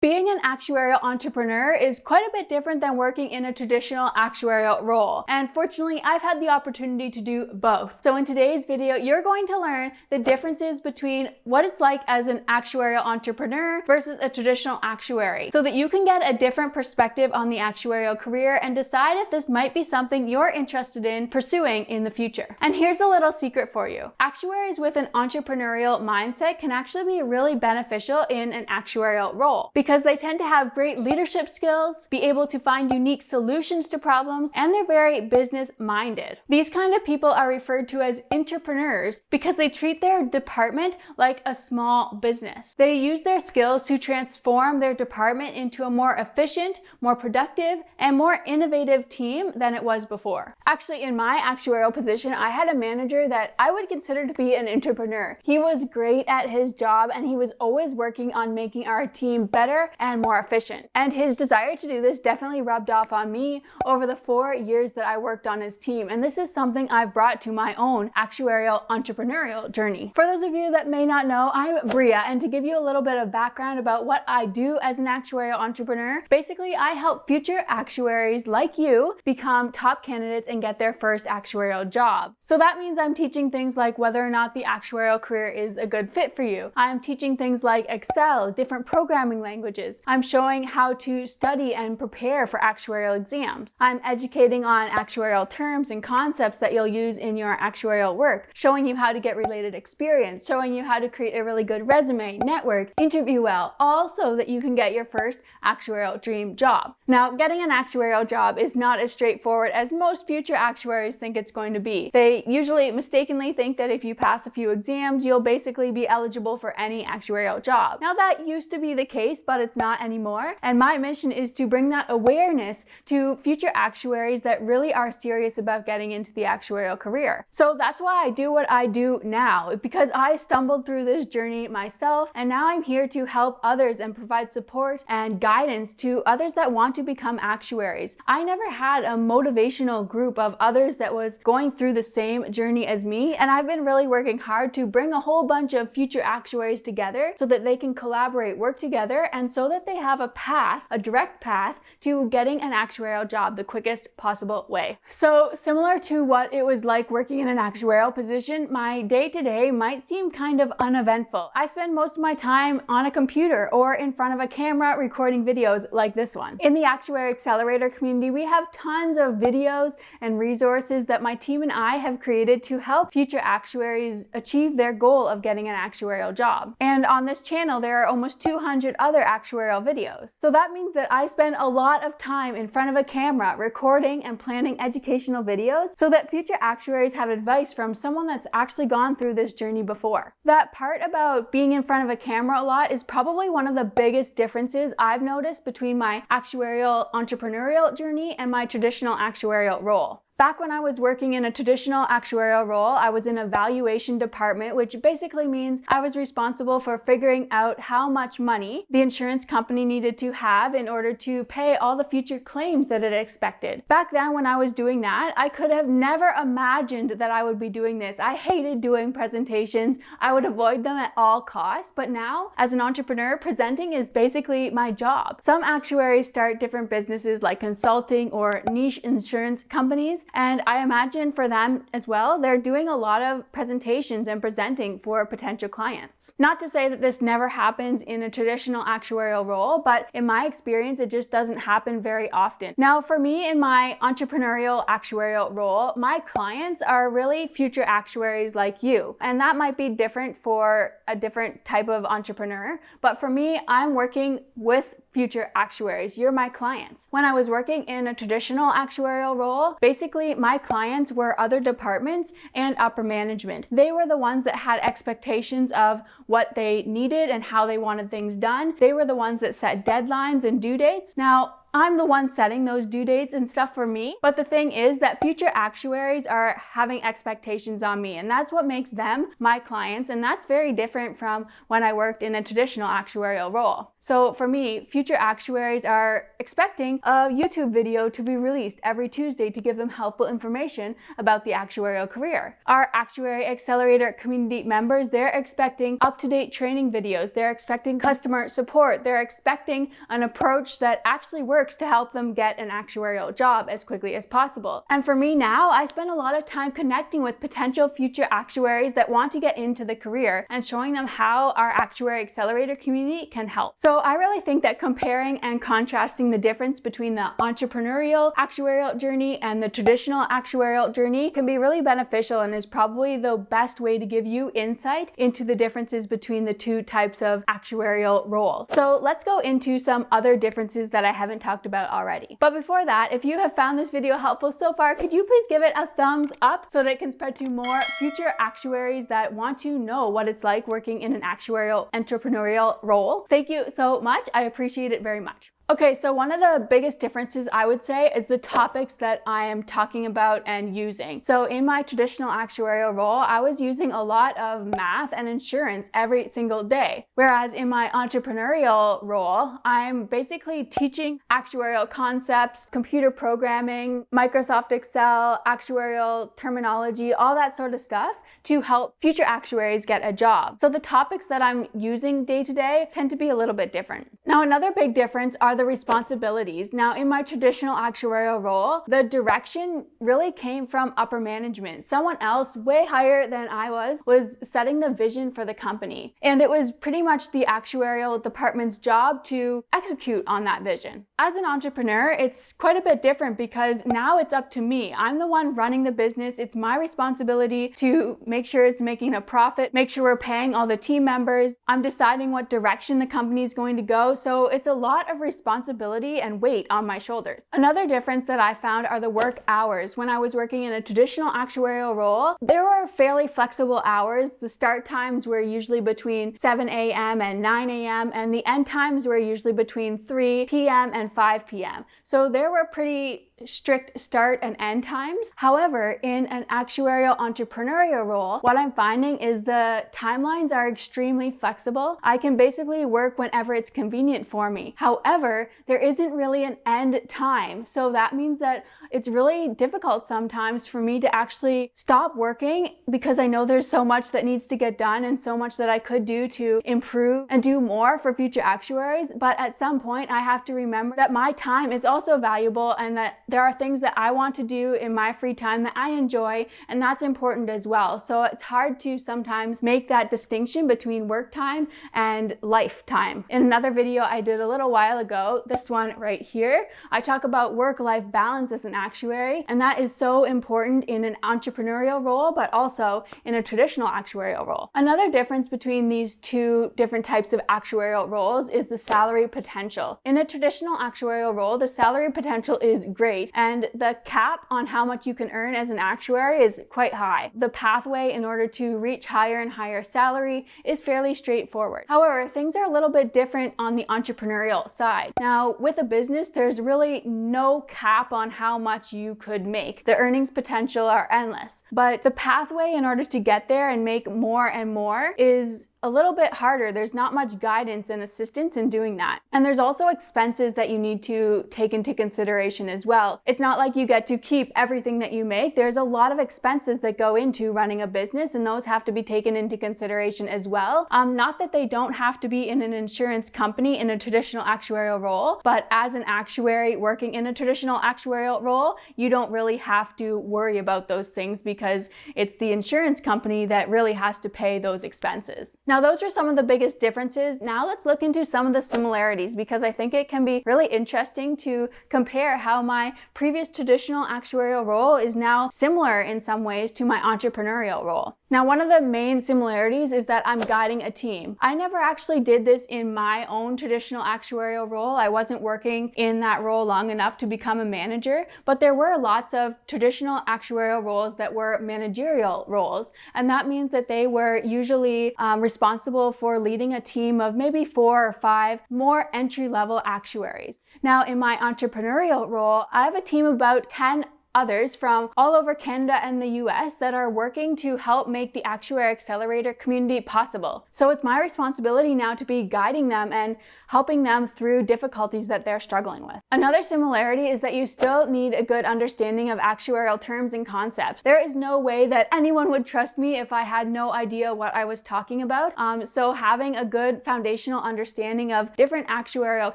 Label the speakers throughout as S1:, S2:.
S1: Being an actuarial entrepreneur is quite a bit different than working in a traditional actuarial role. And fortunately, I've had the opportunity to do both. So in today's video, you're going to learn the differences between what it's like as an actuarial entrepreneur versus a traditional actuary, so that you can get a different perspective on the actuarial career and decide if this might be something you're interested in pursuing in the future. And here's a little secret for you. Actuaries with an entrepreneurial mindset can actually be really beneficial in an actuarial role, because they tend to have great leadership skills, be able to find unique solutions to problems, and they're very business-minded. These kind of people are referred to as entrepreneurs because they treat their department like a small business. They use their skills to transform their department into a more efficient, more productive, and more innovative team than it was before. Actually, in my actuarial position, I had a manager that I would consider to be an entrepreneur. He was great at his job, and he was always working on making our team better and more efficient. And his desire to do this definitely rubbed off on me over the 4 years that I worked on his team. And this is something I've brought to my own actuarial entrepreneurial journey. For those of you that may not know, I'm Bria, and to give you a little bit of background about what I do as an actuarial entrepreneur, basically I help future actuaries like you become top candidates and get their first actuarial job. So that means I'm teaching things like whether or not the actuarial career is a good fit for you. I'm teaching things like Excel, different programming languages. I'm showing how to study and prepare for actuarial exams. I'm educating on actuarial terms and concepts that you'll use in your actuarial work, showing you how to get related experience, showing you how to create a really good resume, network, interview well, all so that you can get your first actuarial dream job. Now, getting an actuarial job is not as straightforward as most future actuaries think it's going to be. They usually mistakenly think that if you pass a few exams, you'll basically be eligible for any actuarial job. Now, that used to be the case, but it's not anymore. And my mission is to bring that awareness to future actuaries that really are serious about getting into the actuarial career. So that's why I do what I do now, because I stumbled through this journey myself, and now I'm here to help others and provide support and guidance to others that want to become actuaries. I never had a motivational group of others that was going through the same journey as me, and I've been really working hard to bring a whole bunch of future actuaries together so that they can collaborate, work together, and so that they have a path, a direct path to getting an actuarial job the quickest possible way. So similar to what it was like working in an actuarial position, my day-to-day might seem kind of uneventful. I spend most of my time on a computer or in front of a camera recording videos like this one. In the Actuary Accelerator Community, we have tons of videos and resources that my team and I have created to help future actuaries achieve their goal of getting an actuarial job. And on this channel, there are almost 200 other actuarial videos. So that means that I spend a lot of time in front of a camera recording and planning educational videos so that future actuaries have advice from someone that's actually gone through this journey before. That part about being in front of a camera a lot is probably one of the biggest differences I've noticed between my actuarial entrepreneurial journey and my traditional actuarial role. Back when I was working in a traditional actuarial role, I was in a valuation department, which basically means I was responsible for figuring out how much money the insurance company needed to have in order to pay all the future claims that it expected. Back then, when I was doing that, I could have never imagined that I would be doing this. I hated doing presentations. I would avoid them at all costs. But now, as an entrepreneur, presenting is basically my job. Some actuaries start different businesses like consulting or niche insurance companies, and I imagine for them as well, they're doing a lot of presentations and presenting for potential clients. Not to say that this never happens in a traditional actuarial role, but in my experience, it just doesn't happen very often. Now, for me, in my entrepreneurial actuarial role, my clients are really future actuaries like you. And that might be different for a different type of entrepreneur. But for me, I'm working with future actuaries. You're my clients. When I was working in a traditional actuarial role, basically my clients were other departments and upper management. They were the ones that had expectations of what they needed and how they wanted things done. They were the ones that set deadlines and due dates. Now, I'm the one setting those due dates and stuff for me. But the thing is that future actuaries are having expectations on me, and that's what makes them my clients. And that's very different from when I worked in a traditional actuarial role. So for me, future actuaries are expecting a YouTube video to be released every Tuesday to give them helpful information about the actuarial career. Our Actuary Accelerator Community members, they're expecting up-to-date training videos. They're expecting customer support. They're expecting an approach that actually works to help them get an actuarial job as quickly as possible. And for me now, I spend a lot of time connecting with potential future actuaries that want to get into the career and showing them how our Actuary Accelerator community can help. So I really think that comparing and contrasting the difference between the entrepreneurial actuarial journey and the traditional actuarial journey can be really beneficial and is probably the best way to give you insight into the differences between the two types of actuarial roles. So let's go into some other differences that I haven't talked about already. But before that, if you have found this video helpful so far, could you please give it a thumbs up so that it can spread to more future actuaries that want to know what it's like working in an actuarial entrepreneurial role. Thank you so much. I appreciate it very much. Okay, so one of the biggest differences I would say is the topics that I am talking about and using. So in my traditional actuarial role, I was using a lot of math and insurance every single day. Whereas in my entrepreneurial role, I'm basically teaching actuarial concepts, computer programming, Microsoft Excel, actuarial terminology, all that sort of stuff to help future actuaries get a job. So the topics that I'm using day to day tend to be a little bit different. Now, another big difference are the responsibilities. Now, in my traditional actuarial role, the direction really came from upper management. Someone else way higher than I was setting the vision for the company. And it was pretty much the actuarial department's job to execute on that vision. As an entrepreneur, it's quite a bit different because now it's up to me. I'm the one running the business. It's my responsibility to make sure it's making a profit, make sure we're paying all the team members. I'm deciding what direction the company is going to go. So it's a lot of responsibility and weight on my shoulders. Another difference that I found are the work hours. When I was working in a traditional actuarial role, there were fairly flexible hours. The start times were usually between 7 a.m. and 9 a.m. and the end times were usually between 3 p.m. and 5 p.m. So there were pretty strict start and end times. However, in an actuarial entrepreneurial role, what I'm finding is the timelines are extremely flexible. I can basically work whenever it's convenient for me. However, there isn't really an end time. So that means that it's really difficult sometimes for me to actually stop working because I know there's so much that needs to get done and so much that I could do to improve and do more for future actuaries. But at some point, I have to remember that my time is also valuable and that there are things that I want to do in my free time that I enjoy, and that's important as well. So it's hard to sometimes make that distinction between work time and life time. In another video I did a little while ago, this one right here, I talk about work-life balance as an actuary, and that is so important in an entrepreneurial role, but also in a traditional actuarial role. Another difference between these two different types of actuarial roles is the salary potential. In a traditional actuarial role, the salary potential is great, and the cap on how much you can earn as an actuary is quite high. The pathway in order to reach higher and higher salary is fairly straightforward. However, things are a little bit different on the entrepreneurial side. Now, with a business, there's really no cap on how much you could make. The earnings potential are endless, but the pathway in order to get there and make more and more is a little bit harder. There's not much guidance and assistance in doing that. And there's also expenses that you need to take into consideration as well. It's not like you get to keep everything that you make. There's a lot of expenses that go into running a business, and those have to be taken into consideration as well. Not that they don't have to be in an insurance company in a traditional actuarial role, but as an actuary working in a traditional actuarial role, you don't really have to worry about those things because it's the insurance company that really has to pay those expenses. Now, those are some of the biggest differences. Now let's look into some of the similarities because I think it can be really interesting to compare how my previous traditional actuarial role is now similar in some ways to my entrepreneurial role. Now, one of the main similarities is that I'm guiding a team. I never actually did this in my own traditional actuarial role. I wasn't working in that role long enough to become a manager, but there were lots of traditional actuarial roles that were managerial roles. And that means that they were usually responsible responsible for leading a team of maybe 4 or 5 more entry-level actuaries. Now, in my entrepreneurial role, I have a team of about 10 others from all over Canada and the US that are working to help make the Actuary Accelerator community possible. So it's my responsibility now to be guiding them and helping them through difficulties that they're struggling with. Another similarity is that you still need a good understanding of actuarial terms and concepts. There is no way that anyone would trust me if I had no idea what I was talking about. So having a good foundational understanding of different actuarial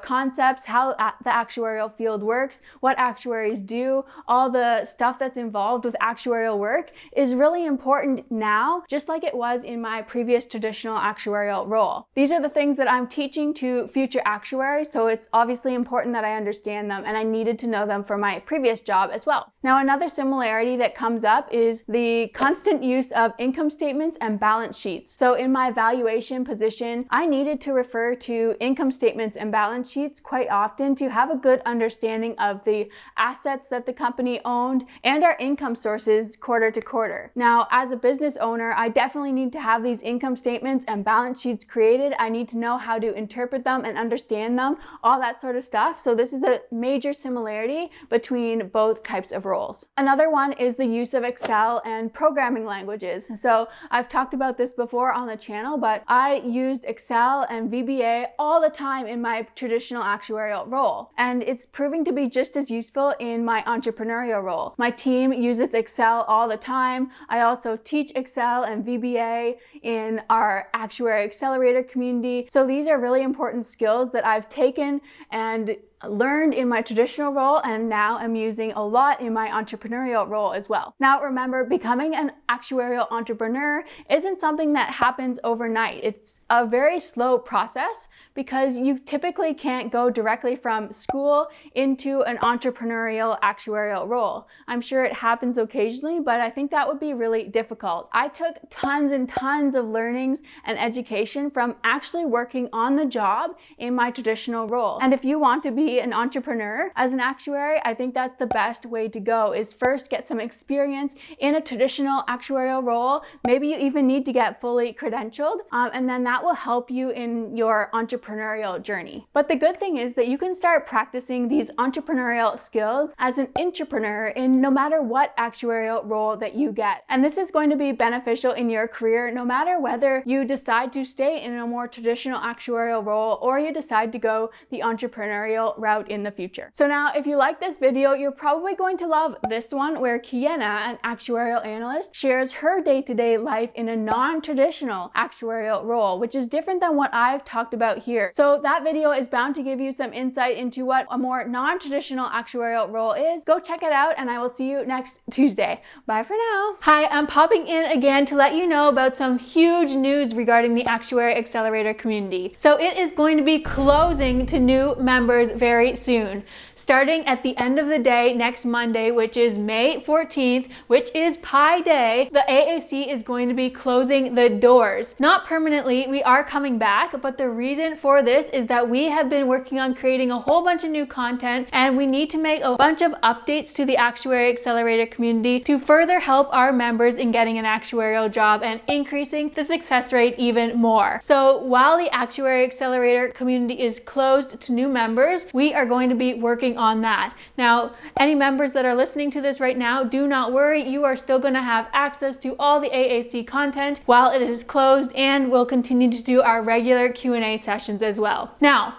S1: concepts, how the actuarial field works, what actuaries do, all the stuff that's involved with actuarial work is really important now, just like it was in my previous traditional actuarial role. These are the things that I'm teaching to future actuaries, so it's obviously important that I understand them, and I needed to know them for my previous job as well. Now, another similarity that comes up is the constant use of income statements and balance sheets. So in my valuation position, I needed to refer to income statements and balance sheets quite often to have a good understanding of the assets that the company owns and our income sources quarter to quarter. Now, as a business owner, I definitely need to have these income statements and balance sheets created. I need to know how to interpret them and understand them, all that sort of stuff. So this is a major similarity between both types of roles. Another one is the use of Excel and programming languages. So I've talked about this before on the channel, but I used Excel and VBA all the time in my traditional actuarial role. And it's proving to be just as useful in my entrepreneurial role. My team uses Excel all the time. I also teach Excel and VBA in our Actuary Accelerator community. So these are really important skills that I've taken and learned in my traditional role, and now I'm using a lot in my entrepreneurial role as well. Now remember, becoming an actuarial entrepreneur isn't something that happens overnight. It's a very slow process because you typically can't go directly from school into an entrepreneurial actuarial role. I'm sure it happens occasionally, but I think that would be really difficult. I took tons and tons of learnings and education from actually working on the job in my traditional role. And if you want to be an entrepreneur as an actuary, I think that's the best way to go, is first get some experience in a traditional actuarial role. Maybe you even need to get fully credentialed, and then that will help you in your entrepreneurial journey. But the good thing is that you can start practicing these entrepreneurial skills as an intrapreneur in no matter what actuarial role that you get. And this is going to be beneficial in your career no matter whether you decide to stay in a more traditional actuarial role or you decide to go the entrepreneurial route in the future. So now, if you like this video, you're probably going to love this one where Kiana, an actuarial analyst, shares her day-to-day life in a non-traditional actuarial role, which is different than what I've talked about here. So that video is bound to give you some insight into what a more non-traditional actuarial role is. Go check it out, and I will see you next Tuesday. Bye for now. Hi, I'm popping in again to let you know about some huge news regarding the Actuary Accelerator community. So it is going to be closing to new members very soon. Starting at the end of the day next Monday, which is May 14th, which is Pi Day, the AAC is going to be closing the doors. Not permanently, we are coming back, but the reason for this is that we have been working on creating a whole bunch of new content, and we need to make a bunch of updates to the Actuary Accelerator community to further help our members in getting an actuarial job and increasing the success rate even more. So while the Actuary Accelerator community is closed to new members, we are going to be working on that. Now, any members that are listening to this right now, do not worry. You are still going to have access to all the AAC content while it is closed, and we'll continue to do our regular Q&A sessions as well. Now,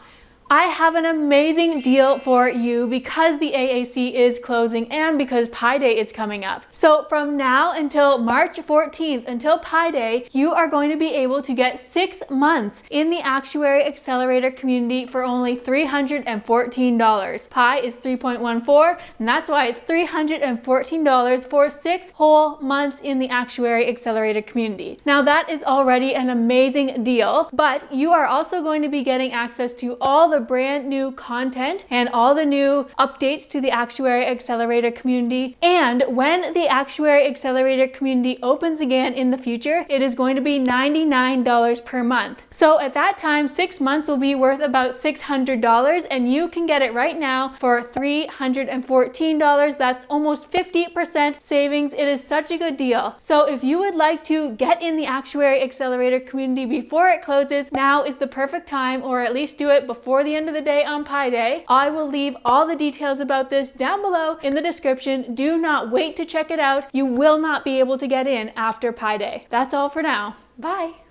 S1: I have an amazing deal for you because the AAC is closing and because Pi Day is coming up. So from now until March 14th, until Pi Day, you are going to be able to get 6 months in the Actuary Accelerator community for only $314. Pi is 3.14, and that's why it's $314 for 6 whole months in the Actuary Accelerator community. Now that is already an amazing deal, but you are also going to be getting access to all the the brand new content and all the new updates to the Actuary Accelerator community. And when the Actuary Accelerator community opens again in the future, it is going to be $99 per month. So at that time, 6 months will be worth about $600, and you can get it right now for $314. That's almost 50% savings. It is such a good deal. So if you would like to get in the Actuary Accelerator community before it closes, now is the perfect time, or at least do it before the end of the day on Pi Day. I will leave all the details about this down below in the description. Do not wait to check it out. You will not be able to get in after Pi Day. That's all for now. Bye.